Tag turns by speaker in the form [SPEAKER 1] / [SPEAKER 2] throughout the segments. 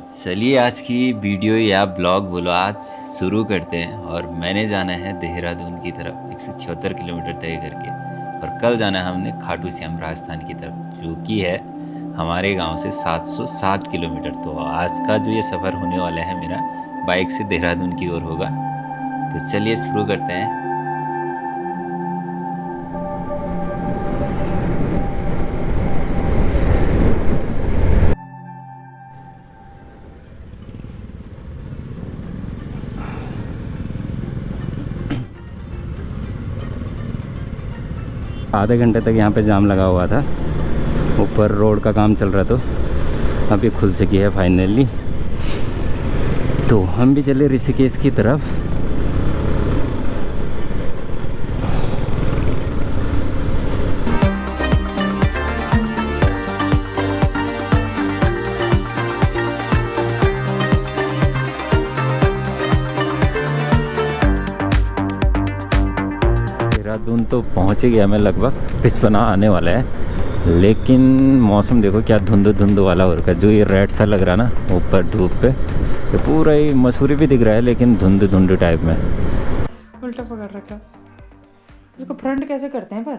[SPEAKER 1] चलिए आज की वीडियो या ब्लॉग बोलो आज शुरू करते हैं। और मैंने जाना है देहरादून की तरफ 176 किलोमीटर तय करके, और कल जाना है हमने खाटू श्याम राजस्थान की तरफ, जो कि है हमारे गांव से 760 किलोमीटर। तो आज का जो ये सफ़र होने वाला है मेरा बाइक से देहरादून की ओर होगा। तो चलिए शुरू करते हैं।
[SPEAKER 2] आधे घंटे तक यहाँ पे जाम लगा हुआ था, ऊपर रोड का काम चल रहा, तो अभी खुल चुकी है फाइनली। तो हम भी चले ऋषिकेश की तरफ। देहरादून तो पहुँच ही गया मैं, लगभग 55 आने वाला है, लेकिन मौसम देखो क्या धुंध धुंध वाला हो रखा है। जो ये रेड सा लग रहा ना ऊपर धूप पे, ये पूरा ही मसूरी भी दिख रहा है, लेकिन धुंध धुंध टाइप में।
[SPEAKER 3] उल्टा पकड़ रखा। इसको फ्रंट कैसे करते हैं? पर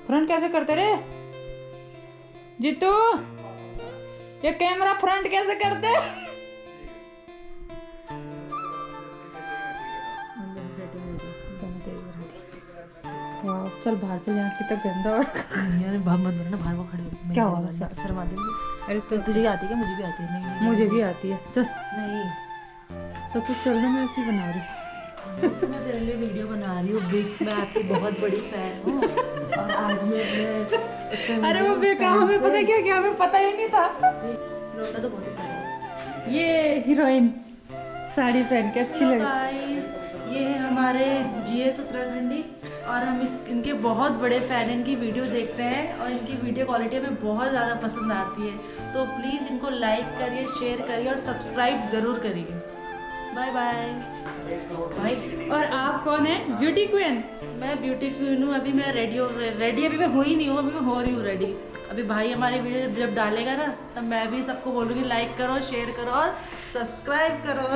[SPEAKER 3] फ्रंट कैसे करते रे जीतू? ये कैमरा फ्रंट कैसे करते? चल बाहर से, यहाँ कितना गंदा और
[SPEAKER 4] यार बाहर मत बोलना, बाहर वो खड़े हो।
[SPEAKER 3] क्या हुआ?
[SPEAKER 4] शर्मा देंगे। अरे तो तुझे आती है क्या? मुझे भी आती है। नहीं
[SPEAKER 3] मुझे भी आती है। चल
[SPEAKER 4] नहीं,
[SPEAKER 3] तो तू चल रहा, मैं ऐसे ही बना रही।
[SPEAKER 4] मैं तेरे लिए वीडियो बना रही हूँ। मैं आपकी बहुत बड़ी फैन हूँ। और आज मैं
[SPEAKER 3] अरे वो बेकार, हमें पता क्या क्या, हमें पता ही नहीं था।
[SPEAKER 4] लौटा तो बहुत ही सारा है।
[SPEAKER 3] ये हीरोइन साड़ी पहन के अच्छी लगी।
[SPEAKER 4] गाइस, ये है हमारे जीएस उत्तराखंडी, और हम इनके बहुत बड़े फ़ैन हैं। इनकी वीडियो देखते हैं और इनकी वीडियो क्वालिटी हमें बहुत ज़्यादा पसंद आती है। तो प्लीज़ इनको लाइक करिए, शेयर करिए और सब्सक्राइब ज़रूर करिए। बाय बाय भाई।
[SPEAKER 3] और आप कौन है? Beauty queen?
[SPEAKER 4] मैं ब्यूटी क्वीन हूँ। अभी मैं रेडी अभी मैं हुई नहीं हूँ, अभी मैं हो रही हूँ रेडी। अभी भाई हमारी वीडियो जब डालेगा ना, तब मैं भी सबको बोलूँगी लाइक करो, शेयर करो और सब्सक्राइब करो।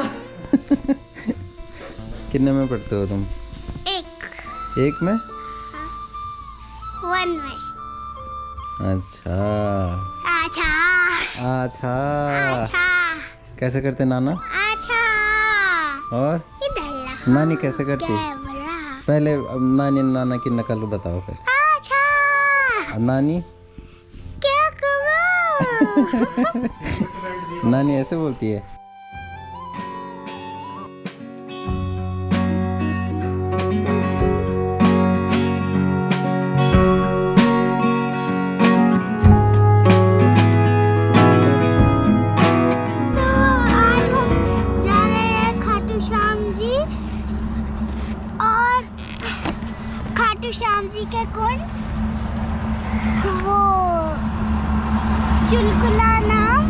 [SPEAKER 2] कितने में पढ़ते हो तुम? एक में?
[SPEAKER 5] वन में।
[SPEAKER 2] अच्छा
[SPEAKER 5] अच्छा
[SPEAKER 2] अच्छा।
[SPEAKER 5] अच्छा
[SPEAKER 2] कैसे करते नाना?
[SPEAKER 5] अच्छा।
[SPEAKER 2] और
[SPEAKER 5] इधर
[SPEAKER 2] नानी कैसे करती?
[SPEAKER 5] कैमरा।
[SPEAKER 2] पहले नानी नाना की नकल बताओ फिर।
[SPEAKER 5] अच्छा
[SPEAKER 2] नानी
[SPEAKER 5] क्या करूं?
[SPEAKER 2] नानी ऐसे बोलती है।
[SPEAKER 5] तो आज हम जा रहे हैं खाटू श्याम जी, और खाटू श्याम जी के कुंड, वो चुलकुला नाम।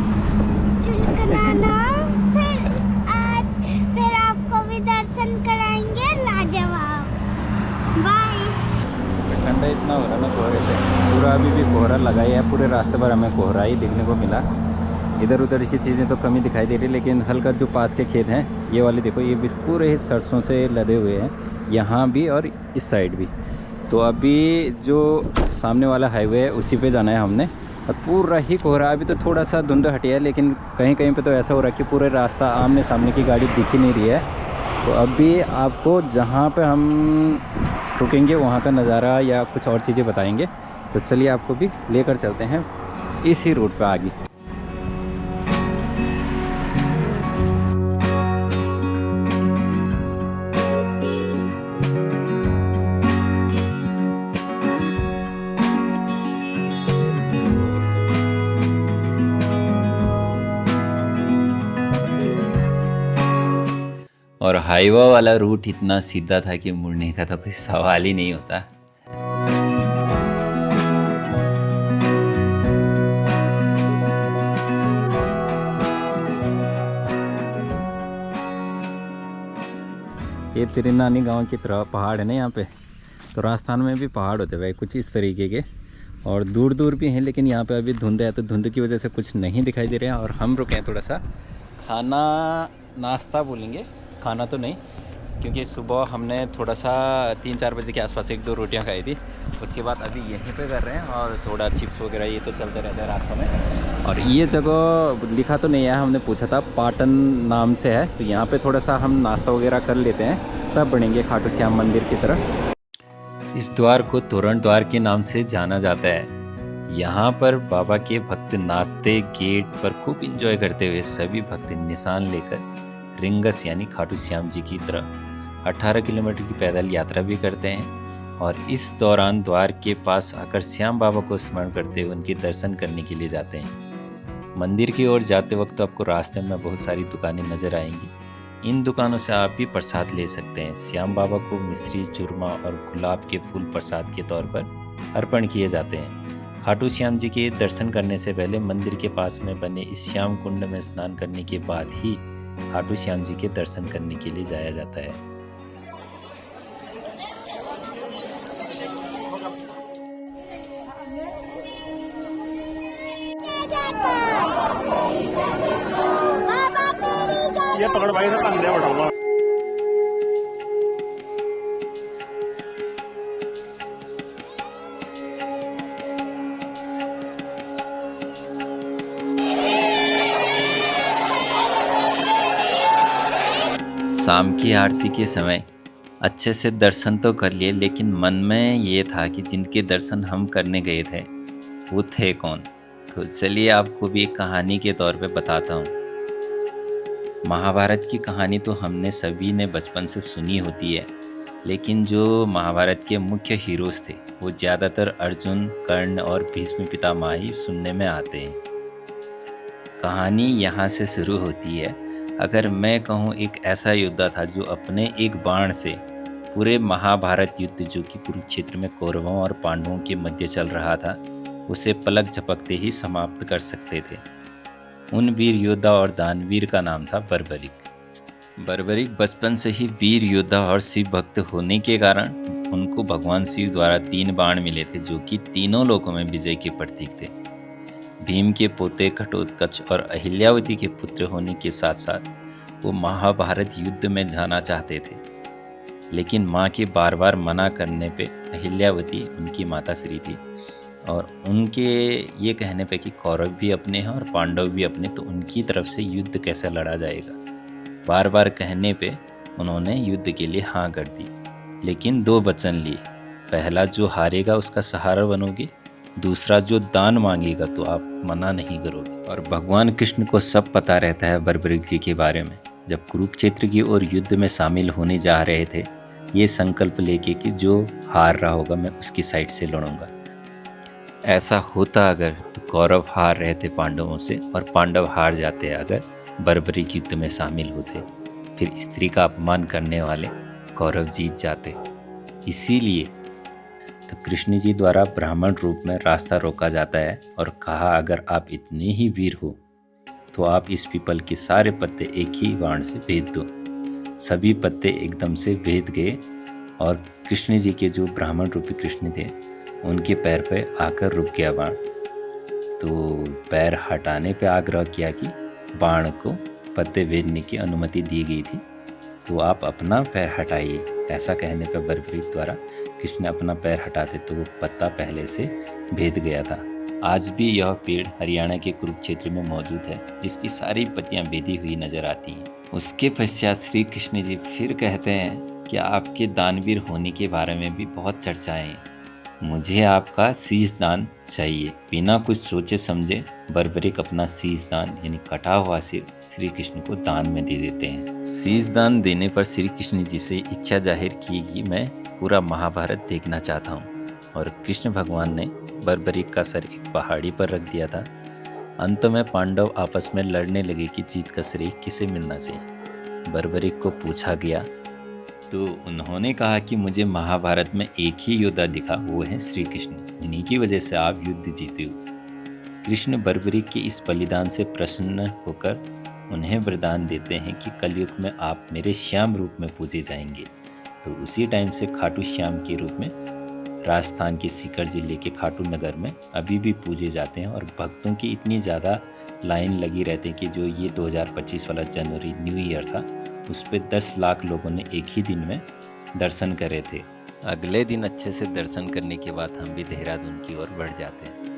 [SPEAKER 5] फिर आपको भी दर्शन कराएंगे लाजवाब। बाय।
[SPEAKER 2] ठंडा इतना हो रहा ना कोहरे से, पूरा अभी भी कोहरा लगा ही है। पूरे रास्ते पर हमें कोहरा ही देखने को मिला। इधर उधर की चीज़ें तो कमी दिखाई दे रही, लेकिन हल्का जो पास के खेत हैं, ये वाले देखो, ये भी पूरे ही सरसों से लदे हुए हैं, यहाँ भी और इस साइड भी। तो अभी जो सामने वाला हाईवे है उसी पे जाना है हमने, और पूरा ही कोहरा। अभी तो थोड़ा सा धुंध हटिया है, लेकिन कहीं कहीं पे तो ऐसा हो रहा है कि पूरे रास्ता आमने सामने की गाड़ी दिख ही नहीं रही है। तो अभी आपको जहाँ पे हम रुकेंगे वहाँ का नज़ारा या कुछ और चीज़ें बताएंगे। तो चलिए आपको भी लेकर चलते हैं इसी रूट पे आगे।
[SPEAKER 1] और हाईवा वाला रूट इतना सीधा था कि मुड़ने का तो कोई सवाल ही नहीं होता।
[SPEAKER 2] ये तेरी नानी गांव की तरफ पहाड़ है ना यहाँ पे, तो राजस्थान में भी पहाड़ होते भाई कुछ इस तरीके के। और दूर दूर भी हैं, लेकिन यहाँ पे अभी धुंध है तो धुंध की वजह से कुछ नहीं दिखाई दे रहे हैं। और हम रुके हैं थोड़ा सा खाना नाश्ता बोलेंगे, खाना तो नहीं, क्योंकि सुबह हमने थोड़ा सा 3-4 बजे के आसपास 1-2 रोटियां खाई थी। उसके बाद अभी यहीं पे कर रहे हैं और थोड़ा चिप्स वगैरह ये तो चलते रहते हैं रास्तों में। और ये जगह लिखा तो नहीं है, हमने पूछा था, पाटन नाम से है। तो यहाँ पे थोड़ा सा हम नाश्ता वगैरह कर लेते हैं, तब बढ़ेंगे खाटू श्याम मंदिर की तरफ।
[SPEAKER 1] इस द्वार को तोरण द्वार के नाम से जाना जाता है। यहाँ पर बाबा के भक्त नाचते गेट पर खूब इंजॉय करते हुए सभी भक्त निशान लेकर रिंगस यानी खाटू श्याम जी की तरफ 18 किलोमीटर की पैदल यात्रा भी करते हैं। और इस दौरान द्वार के पास आकर श्याम बाबा को स्मरण करते हुए उनके दर्शन करने के लिए जाते हैं। मंदिर की ओर जाते वक्त आपको रास्ते में बहुत सारी दुकानें नजर आएंगी। इन दुकानों से आप भी प्रसाद ले सकते हैं। श्याम बाबा को मिश्री, चूरमा और गुलाब के फूल प्रसाद के तौर पर अर्पण किए जाते हैं। खाटू श्याम जी के दर्शन करने से पहले मंदिर के पास में बने इस श्याम कुंड में स्नान करने के बाद ही खाटू श्याम जी के दर्शन करने के लिए जाया जाता है।
[SPEAKER 6] ये पकड़ भाई से कंधे बढ़ाऊंगा।
[SPEAKER 1] शाम की आरती के समय अच्छे से दर्शन तो कर लिए, लेकिन मन में ये था कि जिनके दर्शन हम करने गए थे वो थे कौन। तो चलिए आपको भी एक कहानी के तौर पे बताता हूँ। महाभारत की कहानी तो हमने सभी ने बचपन से सुनी होती है, लेकिन जो महाभारत के मुख्य हीरोज़ थे वो ज़्यादातर अर्जुन, कर्ण और भीष्म पितामह ही सुनने में आते हैं। कहानी यहाँ से शुरू होती है। अगर मैं कहूँ, एक ऐसा योद्धा था जो अपने एक बाण से पूरे महाभारत युद्ध, जो कि कुरुक्षेत्र में कौरवों और पांडवों के मध्य चल रहा था, उसे पलक झपकते ही समाप्त कर सकते थे। उन वीर योद्धा और दानवीर का नाम था बर्बरिक। बर्बरिक बचपन से ही वीर योद्धा और शिव भक्त होने के कारण उनको भगवान शिव द्वारा 3 बाण मिले थे, जो कि तीनों लोकों में विजय के प्रतीक थे। भीम के पोते घटोत्कच और अहिल्यावती के पुत्र होने के साथ साथ वो महाभारत युद्ध में जाना चाहते थे, लेकिन माँ के बार बार मना करने पे अहिल्यावती, उनकी माता श्री थी, और उनके ये कहने पे कि कौरव भी अपने हैं और पांडव भी अपने, तो उनकी तरफ से युद्ध कैसे लड़ा जाएगा। बार बार कहने पे उन्होंने युद्ध के लिए हाँ कर दी, लेकिन 2 वचन लिए। पहला, जो हारेगा उसका सहारा बनोगे, दूसरा, जो दान मांगेगा तो आप मना नहीं करोगे। और भगवान कृष्ण को सब पता रहता है बर्बरिक जी के बारे में। जब कुरुक्षेत्र की ओर युद्ध में शामिल होने जा रहे थे, ये संकल्प लेके कि जो हार रहा होगा मैं उसकी साइड से लड़ूंगा। ऐसा होता अगर तो कौरव हार रहे थे पांडवों से, और पांडव हार जाते अगर बर्बरिक युद्ध में शामिल होते। फिर स्त्री का अपमान करने वाले कौरव जीत जाते। इसीलिए तो कृष्ण जी द्वारा ब्राह्मण रूप में रास्ता रोका जाता है और कहा, अगर आप इतने ही वीर हो तो आप इस पीपल के सारे पत्ते एक ही बाण से भेद दो। सभी पत्ते एकदम से भेद गए और कृष्ण जी के जो ब्राह्मण रूपी कृष्ण थे उनके पैर पे आकर रुक गया बाण। तो पैर हटाने पे आग्रह किया कि बाण को पत्ते भेदने की अनुमति दी गई थी, तो आप अपना पैर हटाइए। ऐसा कहने पर बर्बरिक द्वारा कृष्ण अपना पैर हटाते तो वो पत्ता पहले से भेद गया था। आज भी यह पेड़ हरियाणा के कुरुक्षेत्र में मौजूद है, जिसकी सारी पत्तियां भेदी हुई नजर आती हैं। उसके पश्चात श्री कृष्ण जी फिर कहते हैं कि आपके दानवीर होने के बारे में भी बहुत चर्चाएं हैं, मुझे आपका शीश दान चाहिए। बिना कुछ सोचे समझे बर्बरिक अपना शीश दान यानी कटा हुआ सिर श्री कृष्ण को दान में दे देते हैं। शीश दान देने पर श्री कृष्ण जी से इच्छा जाहिर की कि मैं पूरा महाभारत देखना चाहता हूँ, और कृष्ण भगवान ने बर्बरिक का सर एक पहाड़ी पर रख दिया था। अंत में पांडव आपस में लड़ने लगे कि जीत का श्रेय किसे मिलना चाहिए। बर्बरिक को पूछा गया तो उन्होंने कहा कि मुझे महाभारत में एक ही योद्धा दिखा, वो है श्री कृष्ण, उन्हीं की वजह से आप युद्ध जीते हो। कृष्ण बर्बरिक के इस बलिदान से प्रसन्न होकर उन्हें वरदान देते हैं कि कलयुग में आप मेरे श्याम रूप में पूजे जाएंगे। तो उसी टाइम से खाटू श्याम के रूप में राजस्थान के सीकर जिले के खाटू नगर में अभी भी पूजे जाते हैं और भक्तों की इतनी ज़्यादा लाइन लगी रहती है कि जो ये 2025 वाला जनवरी न्यू ईयर था उस पर 10 लाख लोगों ने एक ही दिन में दर्शन करे थे। अगले दिन अच्छे से दर्शन करने के बाद हम भी देहरादून की ओर बढ़ जाते हैं।